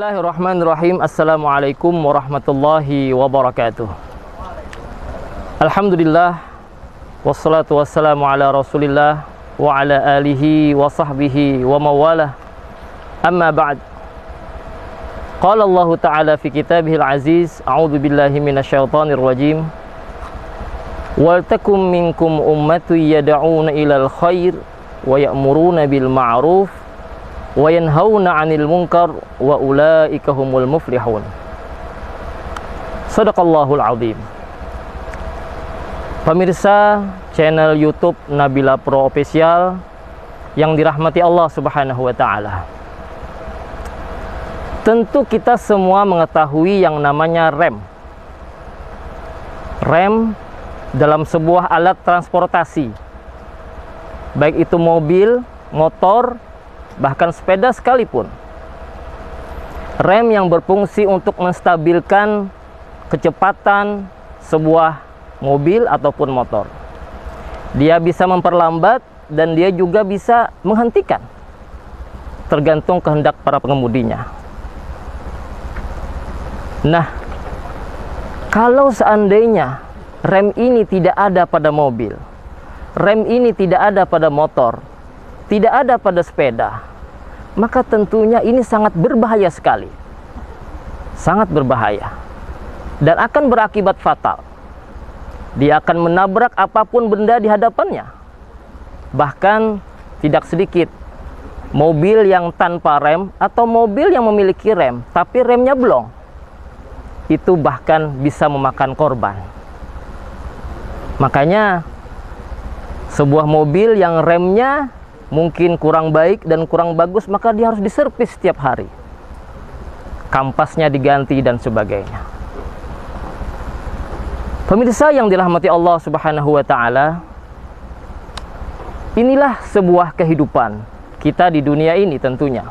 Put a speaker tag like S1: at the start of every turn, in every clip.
S1: Bismillahirrahmanirrahim. Assalamualaikum warahmatullahi wabarakatuh. Alhamdulillah, wassalatu wassalamu ala rasulillah wa ala alihi wa sahbihi wa mawalah. Amma ba'd. Qala Allah Ta'ala fi kitabihil aziz, a'udzu billahi minasyaitonir rajim. Wal takum minkum ummatun yad'una ilal khair wa ya'muruna bil ma'ruf wa yanhauna 'anil munkar wa ulaika humul muflihun. Shadaqallahul azim. Pemirsa channel YouTube Nabila Pro Official yang dirahmati Allah Subhanahu wa taala. Tentu kita semua mengetahui yang namanya rem. Rem dalam sebuah alat transportasi. Baik itu mobil, motor, bahkan sepeda sekalipun. Rem yang berfungsi untuk menstabilkan kecepatan sebuah mobil ataupun motor. Dia bisa memperlambat dan dia juga bisa menghentikan, tergantung kehendak para pengemudinya. Nah, kalau seandainya rem ini tidak ada pada mobil, rem ini tidak ada pada motor, tidak ada pada sepeda, maka tentunya ini sangat berbahaya sekali. Sangat berbahaya. Dan akan berakibat fatal. Dia akan menabrak apapun benda di hadapannya. Bahkan tidak sedikit mobil yang tanpa rem atau mobil yang memiliki rem tapi remnya belum. Itu bahkan bisa memakan korban. Makanya sebuah mobil yang remnya mungkin kurang baik dan kurang bagus, maka dia harus diservis setiap hari. Kampasnya diganti dan sebagainya. Pemirsa yang dirahmati Allah Subhanahu wa taala, inilah sebuah kehidupan kita di dunia ini tentunya.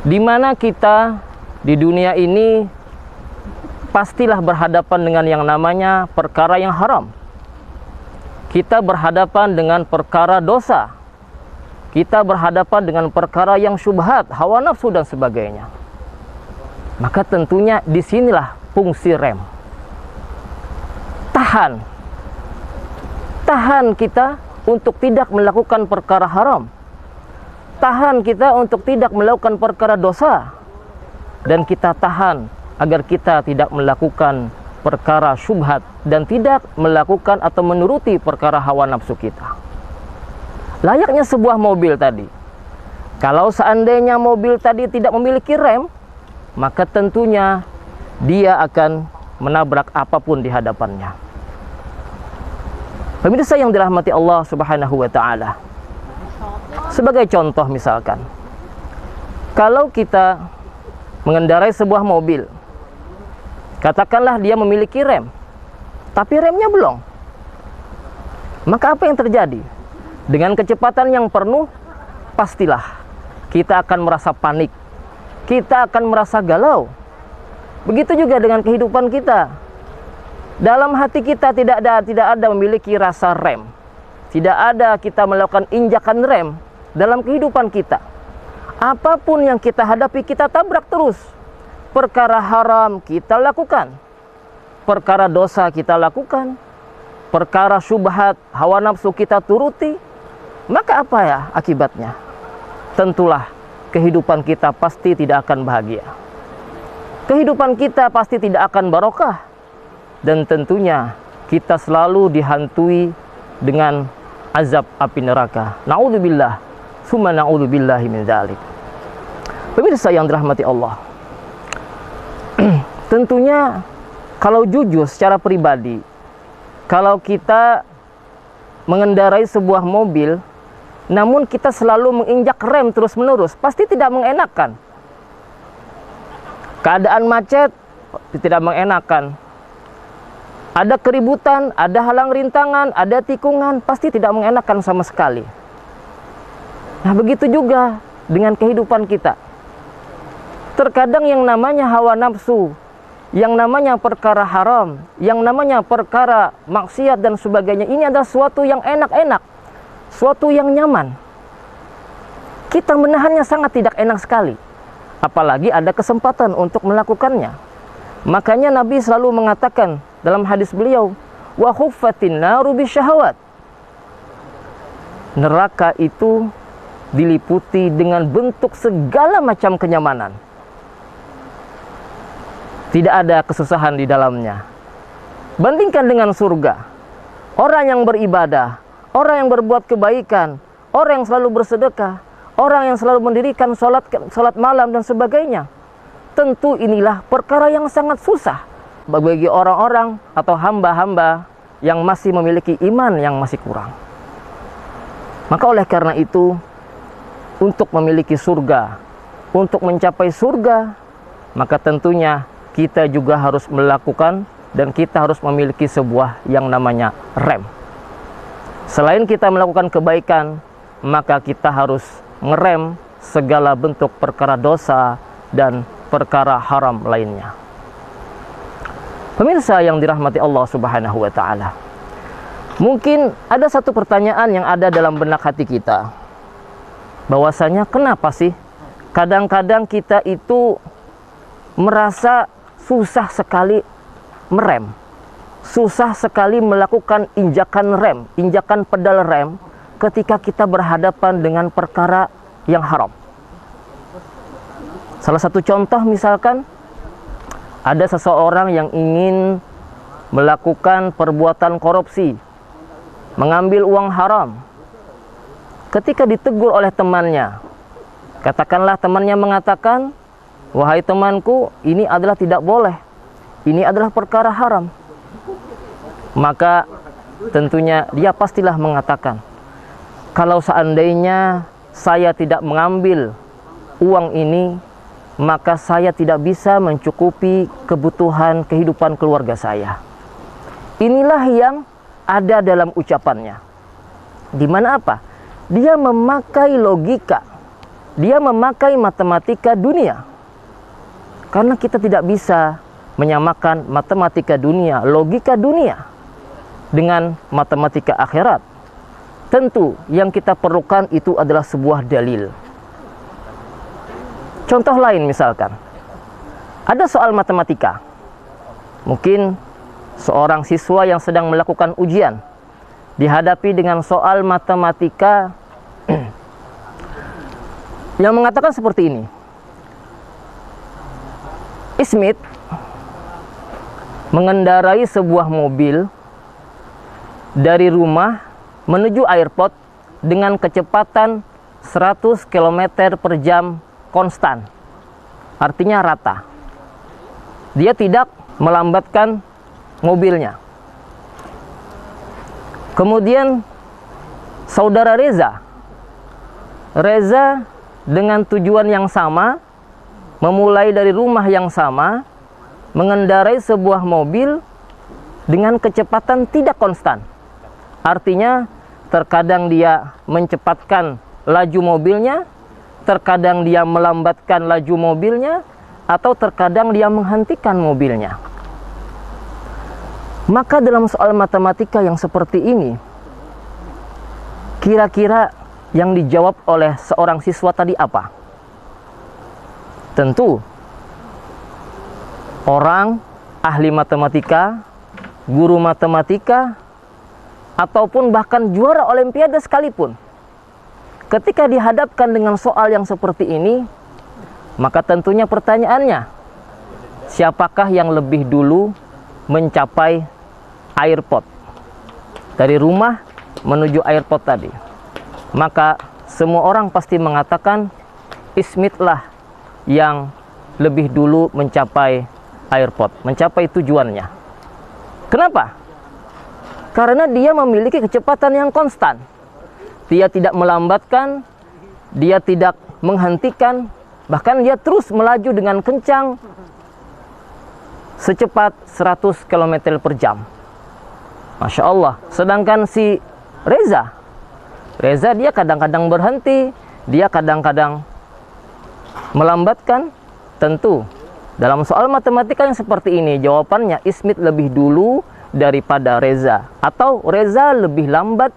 S1: Di mana kita di dunia ini pastilah berhadapan dengan yang namanya perkara yang haram. Kita berhadapan dengan perkara dosa. Kita berhadapan dengan perkara yang syubhat, hawa nafsu dan sebagainya. Maka tentunya disinilah fungsi rem. Tahan kita untuk tidak melakukan perkara haram. Tahan kita untuk tidak melakukan perkara dosa. Dan kita tahan agar kita tidak melakukan perkara syubhat dan tidak melakukan atau menuruti perkara hawa nafsu kita. Layaknya sebuah mobil tadi. Kalau seandainya mobil tadi tidak memiliki rem, maka tentunya dia akan menabrak apapun di hadapannya. Pemirsa yang dirahmati Allah Subhanahu wa taala. Sebagai contoh misalkan, kalau kita mengendarai sebuah mobil, katakanlah dia memiliki rem, tapi remnya belum. Maka apa yang terjadi? Dengan kecepatan yang penuh, pastilah kita akan merasa panik. Kita akan merasa galau. Begitu juga dengan kehidupan kita. Dalam hati kita tidak ada memiliki rasa rem. Tidak ada kita melakukan injakan rem dalam kehidupan kita. Apapun yang kita hadapi, kita tabrak terus. Perkara haram kita lakukan, perkara dosa kita lakukan, perkara syubhat, hawa nafsu kita turuti. Maka apa ya akibatnya? Tentulah kehidupan kita pasti tidak akan bahagia. Kehidupan kita pasti tidak akan barokah. Dan tentunya kita selalu dihantui dengan azab api neraka. Na'udzubillah, summa na'udzubillahi min dzalik. Pemirsa yang dirahmati Allah, tentunya kalau jujur secara pribadi, kalau kita mengendarai sebuah mobil, namun kita selalu menginjak rem terus-menerus, pasti tidak mengenakan. Keadaan macet tidak mengenakan. Ada keributan, ada halang rintangan, ada tikungan, pasti tidak mengenakan sama sekali. Nah, begitu juga dengan kehidupan kita. Terkadang yang namanya hawa nafsu, yang namanya perkara haram, yang namanya perkara maksiat dan sebagainya, ini adalah suatu yang enak-enak, suatu yang nyaman. Kita menahannya sangat tidak enak sekali. apalagi ada kesempatan untuk melakukannya. Makanya Nabi selalu mengatakan dalam hadis beliau, wa khuffatin naru bisyahawat. Neraka itu diliputi dengan bentuk segala macam kenyamanan. Tidak ada kesusahan di dalamnya. Bandingkan dengan surga. Orang yang beribadah, orang yang berbuat kebaikan, orang yang selalu bersedekah, orang yang selalu mendirikan salat malam dan sebagainya. Tentu inilah perkara yang sangat susah bagi orang-orang atau hamba-hamba yang masih memiliki iman yang masih kurang. Maka oleh karena itu, untuk memiliki surga, untuk mencapai surga, maka tentunya kita juga harus melakukan dan kita harus memiliki sebuah yang namanya rem. Selain kita melakukan kebaikan, maka kita harus ngerem segala bentuk perkara dosa dan perkara haram lainnya. Pemirsa yang dirahmati Allah Subhanahu wa taala. Mungkin ada satu pertanyaan yang ada dalam benak hati kita. Bahwasanya kenapa sih kadang-kadang kita itu merasa susah sekali merem. Susah sekali melakukan injakan rem, injakan pedal rem ketika kita berhadapan dengan perkara yang haram. Salah satu contoh misalkan, ada seseorang yang ingin melakukan perbuatan korupsi, mengambil uang haram. Ketika ditegur oleh temannya, katakanlah temannya mengatakan, wahai temanku, ini adalah tidak boleh, ini adalah perkara haram. Maka tentunya dia pastilah mengatakan, kalau seandainya saya tidak mengambil uang ini, maka saya tidak bisa mencukupi kebutuhan kehidupan keluarga saya. Inilah yang ada dalam ucapannya. Di mana apa? Dia memakai logika, dia memakai matematika dunia. Karena kita tidak bisa menyamakan matematika dunia, logika dunia dengan matematika akhirat. Tentu yang kita perlukan itu adalah sebuah dalil. Contoh lain misalkan, ada soal matematika. Mungkin seorang siswa yang sedang melakukan ujian dihadapi dengan soal matematika yang mengatakan seperti ini. Ismit mengendarai sebuah mobil dari rumah menuju airport dengan kecepatan 100 km per jam konstan, artinya rata. Dia tidak melambatkan mobilnya. Kemudian saudara Reza dengan tujuan yang sama, memulai dari rumah yang sama, mengendarai sebuah mobil dengan kecepatan tidak konstan. Artinya terkadang dia mencepatkan laju mobilnya, terkadang dia melambatkan laju mobilnya, atau terkadang dia menghentikan mobilnya. Maka dalam soal matematika yang seperti ini, kira-kira yang dijawab oleh seorang siswa tadi apa? Tentu orang ahli matematika, guru matematika, ataupun bahkan juara olimpiade sekalipun, ketika dihadapkan dengan soal yang seperti ini, maka tentunya pertanyaannya, siapakah yang lebih dulu mencapai airport? Dari rumah menuju airport tadi. Maka semua orang pasti mengatakan Ismit lah yang lebih dulu mencapai airport, mencapai tujuannya. Kenapa? Karena dia memiliki kecepatan yang konstan. Dia tidak melambatkan, dia tidak menghentikan, bahkan dia terus melaju dengan kencang secepat 100 km per jam. Masya Allah. Sedangkan si Reza dia kadang-kadang berhenti, dia kadang-kadang melambatkan. Tentu dalam soal matematika yang seperti ini, jawabannya Ismit lebih dulu daripada Reza, atau Reza lebih lambat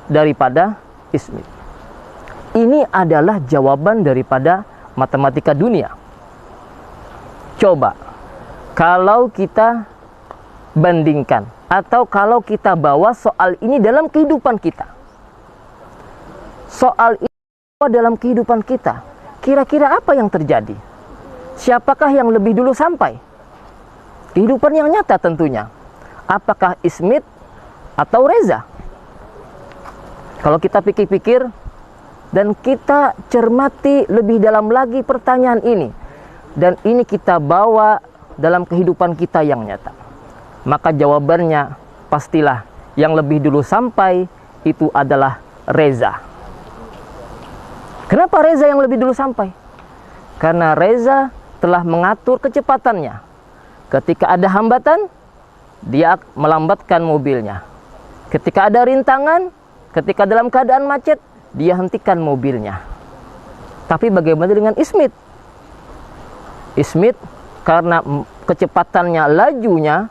S1: daripada Ismit. Ini adalah jawaban daripada matematika dunia. Coba kalau kita bandingkan atau kalau kita bawa soal ini dalam kehidupan kita. Soal ini dalam kehidupan kita, kira-kira apa yang terjadi? Siapakah yang lebih dulu sampai? Kehidupan yang nyata tentunya. Apakah Smith atau Reza? Kalau kita pikir-pikir dan kita cermati lebih dalam lagi pertanyaan ini, dan ini kita bawa dalam kehidupan kita yang nyata, maka jawabannya pastilah yang lebih dulu sampai itu adalah Reza. Kenapa Reza yang lebih dulu sampai? Karena Reza telah mengatur kecepatannya. Ketika ada hambatan, dia melambatkan mobilnya. Ketika ada rintangan, ketika dalam keadaan macet, dia hentikan mobilnya. Tapi bagaimana dengan Smith? Smith karena kecepatannya, lajunya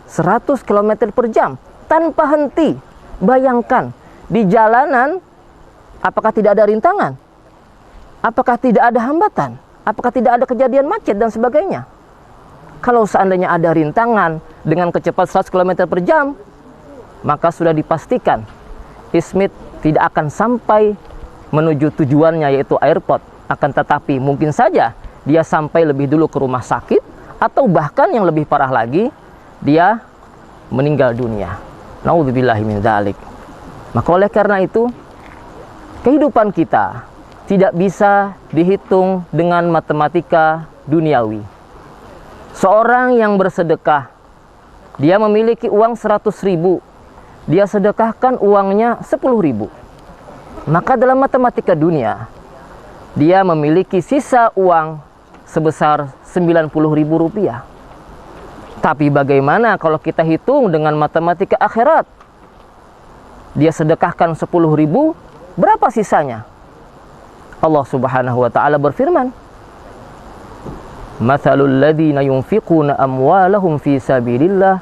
S1: 100 km per jam tanpa henti. Bayangkan, di jalanan apakah tidak ada rintangan? Apakah tidak ada hambatan? Apakah tidak ada kejadian macet dan sebagainya? Kalau seandainya ada rintangan dengan kecepatan 100 km per jam, maka sudah dipastikan Smith tidak akan sampai menuju tujuannya, yaitu airport. Akan tetapi mungkin saja dia sampai lebih dulu ke rumah sakit, atau bahkan yang lebih parah lagi, dia meninggal dunia. Naudzubillahi min dzalik. Maka oleh karena itu, kehidupan kita tidak bisa dihitung dengan matematika duniawi. Seorang yang bersedekah, dia memiliki uang 100.000, dia sedekahkan uangnya 10.000. Maka dalam matematika dunia, dia memiliki sisa uang sebesar 90.000 rupiah. Tapi bagaimana kalau kita hitung dengan matematika akhirat? Dia sedekahkan 10.000, berapa sisanya? Allah Subhanahu wa ta'ala berfirman, "Mathalul ladzina yunfiquna amwalahum fi sabilillah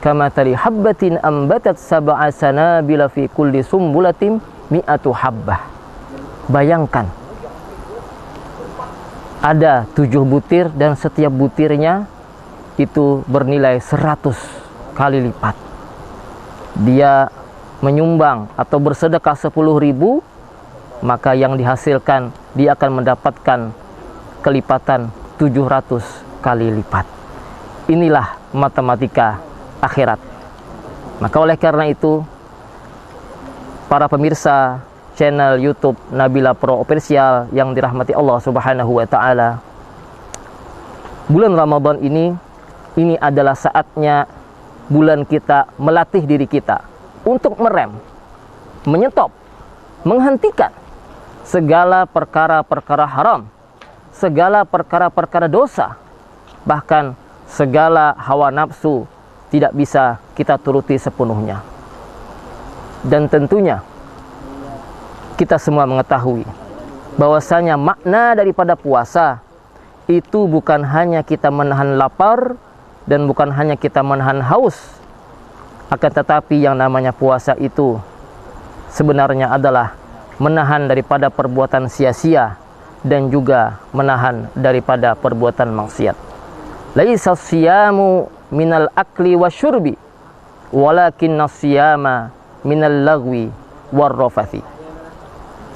S1: kamathali habbatin ambatat sab'a sanabila fi kulli sumbulatin mi'atu habbah." Bayangkan, ada 7 butir dan setiap butirnya itu bernilai 100 kali lipat. Dia menyumbang atau bersedekah 10.000, maka yang dihasilkan dia akan mendapatkan kelipatan 700 kali lipat. Inilah matematika akhirat. Maka oleh karena itu, para pemirsa channel YouTube Nabila Pro Official yang dirahmati Allah Subhanahu wa ta'ala, bulan Ramadan ini adalah saatnya bulan kita melatih diri kita untuk merem, menyetop, menghentikan segala perkara-perkara haram, segala perkara-perkara dosa, bahkan segala hawa nafsu tidak bisa kita turuti sepenuhnya. Dan tentunya kita semua mengetahui bahwasanya makna daripada puasa itu bukan hanya kita menahan lapar dan bukan hanya kita menahan haus, akan tetapi yang namanya puasa itu sebenarnya adalah menahan daripada perbuatan sia-sia dan juga menahan daripada perbuatan maksiat. Laisa siyamu minal akli wasyurbi walakinna siyama minal lagwi warrafathi.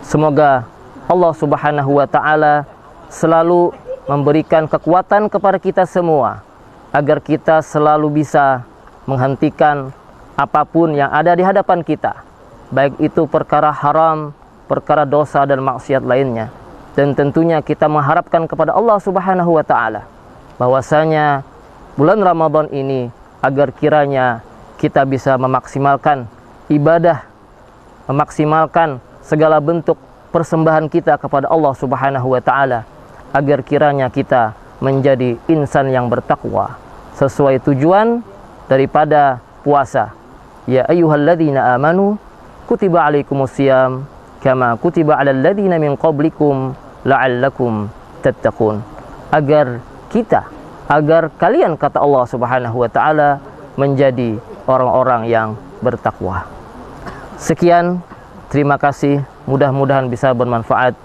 S1: Semoga Allah Subhanahu wa ta'ala selalu memberikan kekuatan kepada kita semua agar kita selalu bisa menghentikan apapun yang ada di hadapan kita, baik itu perkara haram, perkara dosa dan maksiat lainnya. Dan tentunya kita mengharapkan kepada Allah Subhanahu wa ta'ala bahwasanya bulan Ramadan ini agar kiranya kita bisa memaksimalkan ibadah, memaksimalkan segala bentuk persembahan kita kepada Allah Subhanahu wa ta'ala, agar kiranya kita menjadi insan yang bertakwa sesuai tujuan daripada puasa. Ya ayyuhalladzina amanu kutiba alaikumusiyam kama kutiba alal ladzina min qablikum la'allakum tattaqun. Agar kalian, kata Allah Subhanahu wa ta'ala, menjadi orang-orang yang bertakwa. Sekian, terima kasih, mudah-mudahan bisa bermanfaat.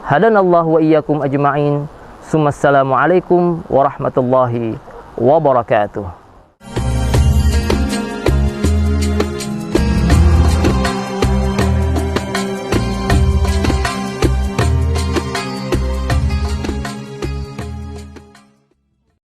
S1: Hadanallahu wa iyyakum ajma'in. Assalamualaikum warahmatullahi wabarakatuh.